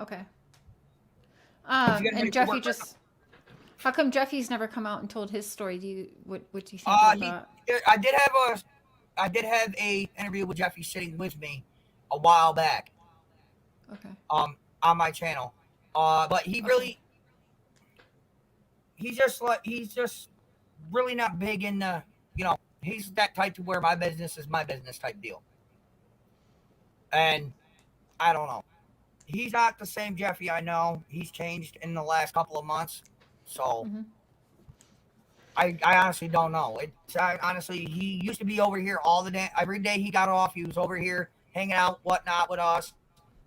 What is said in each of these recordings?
Okay. If you gotta And make it Jeffy work. just. How come Jeffy's never come out and told his story? What do you think about He that? I did have a interview with Jeffy sitting with me a while back. Okay. On my channel. But he Okay. really he's just really not big in the he's that type to where my business is my business type deal. And I don't know. He's not the same Jeffy I know. He's changed in the last couple of months. So Mm-hmm. I honestly don't know. Honestly, he used to be over here all the day. Every day he got off, he was over here hanging out, whatnot with us,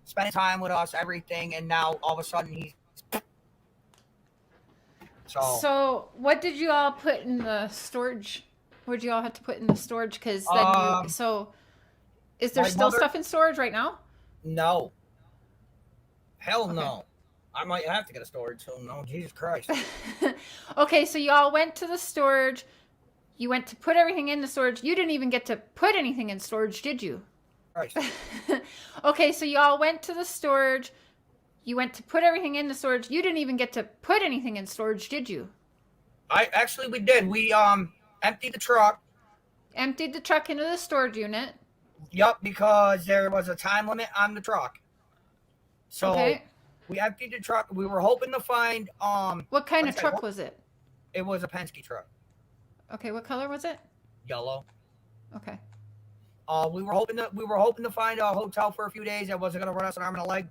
spending time with us, everything. And now all of a sudden he's so. So, what did you all put in the storage? What did you all have to put in the storage? Because then you. Um, So, is there my still mother, stuff in storage right now? no, hell Okay. no. I might have to get a storage soon. No, Jesus Christ. Okay, so you all went to the storage. You went to put everything in the storage. You didn't even get to put anything in storage, did you? Christ. Okay, so you all went to the storage. You went to put everything in the storage. You didn't even get to put anything in storage, did you? We did. We emptied the truck. Emptied the truck into the storage unit. Yup, because there was a time limit on the truck. So Okay. we emptied the truck. We were hoping to find What kind like of I said, truck was it? it was a Penske truck, Okay, what color was it? yellow. Okay. We were hoping to find a hotel for a few days that wasn't gonna run us an arm and a leg,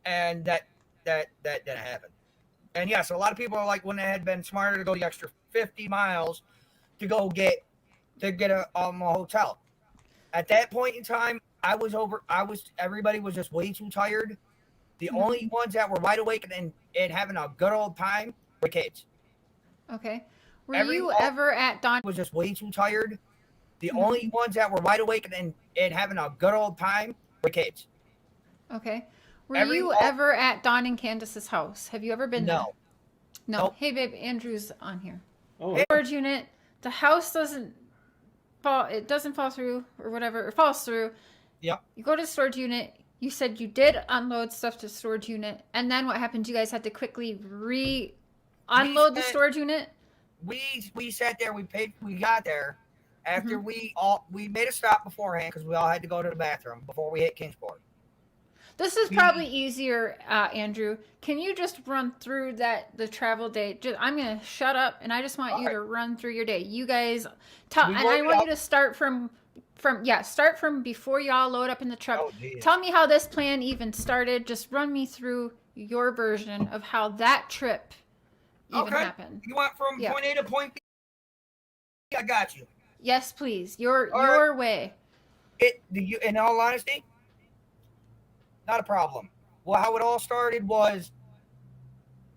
and that didn't happen. And yes, a lot of people are like, when it had been smarter to go the extra 50 miles to go get a hotel. At that point in time, everybody was just way too tired. The Mm-hmm. only ones that were wide awake and having a good old time were kids. Okay. Were you Everyone ever at Don? was just way too tired. The Mm-hmm. only ones that were wide awake and having a good old time were kids. Okay. Were you Everyone, ever at Don and Candace's house? Have you ever been there? no, No. nope. Hey, babe, Andrew's on here. Oh, Hey, Storage unit. The house doesn't fall. It doesn't fall through or whatever. It falls through. yep. You go to the storage unit. You said you did unload stuff to the storage unit, and then what happened? You guys had to quickly We unload the spent storage unit. we sat there. We paid. We got there Mm-hmm. after we made a stop beforehand because we all had to go to the bathroom before we hit Kingsport. This is probably We easier, Andrew. Can you just run through the travel day? I'm gonna shut up, and I just want all you right. to run through your day. You guys, tell, We and I loaded want you up. to start start from before y'all load up in the truck. Oh, jeez. Tell me how this plan even started. Just run me through your version of how that trip even Okay. happened. You went from Yeah. point A to point B. I got you. Yes, please. Your All right. your way. In all honesty, not a problem. Well, how it all started was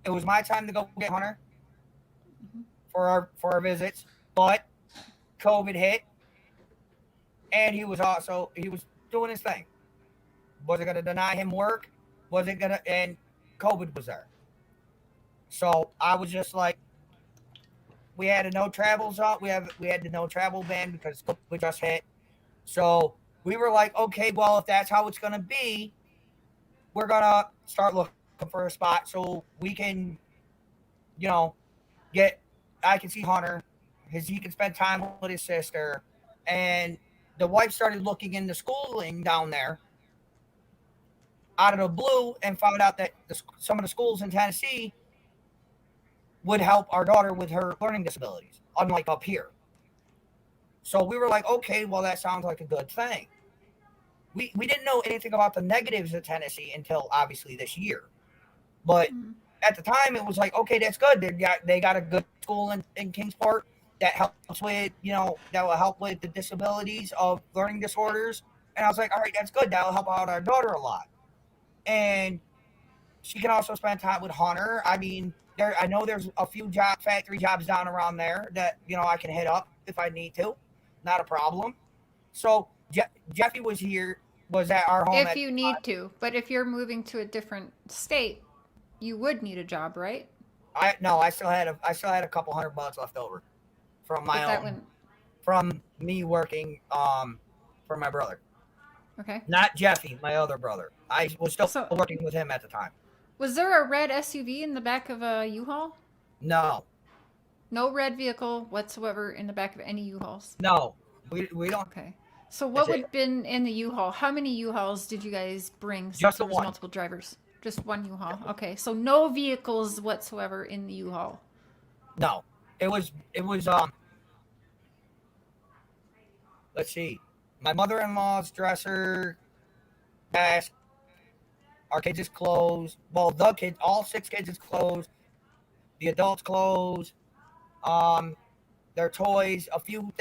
it was my time to go get Hunter Mm-hmm. for our visits, but COVID hit, and he was doing his thing. Was it going to deny him work? Was it going to? And COVID was there, so I was just like, we had a no travel zone. We had the no travel ban because COVID just hit. So we were like, okay, well, if that's how it's going to be, we're gonna start looking for a spot so we can, you know, get. I can see Hunter, he can spend time with his sister, and the wife started looking into schooling down there out of the blue and found out that some of the schools in Tennessee would help our daughter with her learning disabilities, unlike up here. So we were like, okay, well, that sounds like a good thing. We didn't know anything about the negatives of Tennessee until obviously this year. But Mm-hmm. at the time, it was like, okay, that's good. They got a good school in Kingsport that helps with, that will help with the disabilities of learning disorders. And I was like, all right, that's good. That'll help out our daughter a lot. And she can also spend time with Hunter. I mean, I know there's a few factory jobs down around there that I can hit up if I need to. Not a problem. So Jeffy was at our home If at you need to, but if you're moving to a different state, you would need a job, right? I no, I still had a couple $100 left over from my But that own wouldn't. from me working for my brother. Okay. Not Jeffy, my other brother. I was still So, working with him at the time. was there a red SUV in the back of a U-Haul? No, No red vehicle whatsoever in the back of any U-Hauls. no, we don't. Okay. So That's what would it. have been in the U-Haul? How many U-Hauls did you guys bring since Just the there was one. multiple drivers? Just one U-Haul. Okay. So no vehicles whatsoever in the U-Haul. No, it was let's see, my mother-in-law's dresser, desk, our kids' clothes. Well, the kids, all 6 kids' clothes, the adults' clothes, um, their toys, a few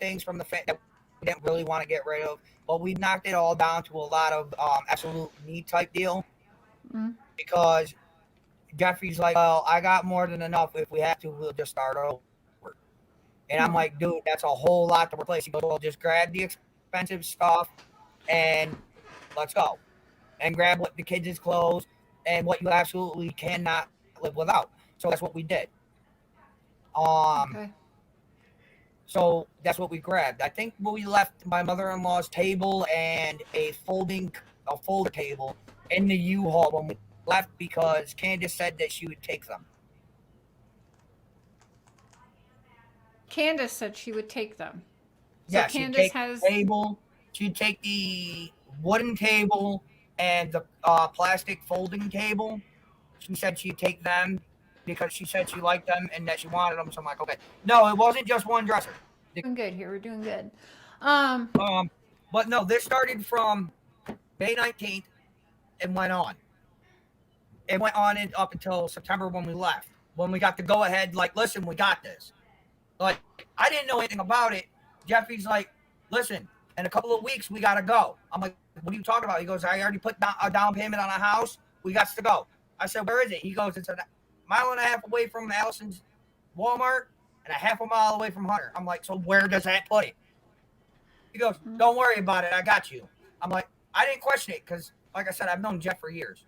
things from the that we didn't really want to get rid of, but we knocked it all down to a lot of absolute need type deal Mm. because Jeffrey's like, well, I got more than enough. If we have to, we'll just start over. And I'm Hmm. like, dude, that's a whole lot to replace. He goes, well, just grab the expensive stuff and let's go. And grab what the kids' clothes and what you absolutely cannot live without. So that's what we did. Okay. So that's what we grabbed. I think we left my mother-in-law's table and a folder table in the U-Haul when we left because Candace said that she would take them. Candace said she would take them. So Yeah, she'd Candace take has. the table. She'd take the wooden table and the plastic folding table. She said she'd take them because she said she liked them and that she wanted them. So I'm like, okay. No, it wasn't just one dresser. Doing good here. We're doing good. But no, this started from May 19th and went on. It went on up until September when we left. When we got the go ahead, like, listen, we got this. Like, I didn't know anything about it. Jeffy's like, listen, in a couple of weeks, we got to go. I'm like, what are you talking about? He goes, I already put a down payment on a house. We got to go. I said, where is it? He goes, it's a mile and a half away from Allison's Walmart and a half a mile away from Hunter. I'm like, so where does that put it? He goes, don't worry about it. I got you. I'm like, I didn't question it because, like I said, I've known Jeff for years.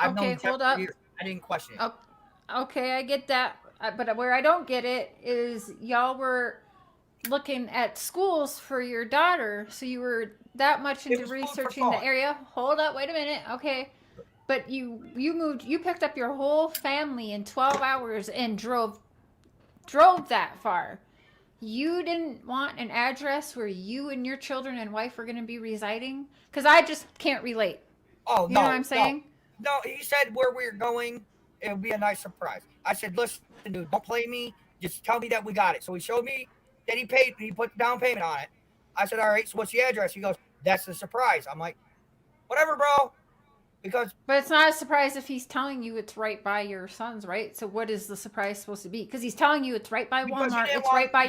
Okay, hold up. I didn't question it. Oh, okay, I get that. But where I don't get it is y'all were looking at schools for your daughter, so you were that much into researching the area. Hold up, wait a minute. Okay. But you picked up your whole family in 12 hours and drove that far. You didn't want an address where you and your children and wife were going to be residing? Because I just can't relate. Oh, you know what I'm saying? No, he said where we were going, it would be a nice surprise. I said, listen, dude, don't play me. Just tell me that we got it. So he showed me that he put the down payment on it. I said, all right, so what's the address? He goes, that's the surprise. I'm like, whatever, bro. But it's not a surprise if he's telling you it's right by your son's, right? So what is the surprise supposed to be? Because he's telling you it's right by Walmart, it's right by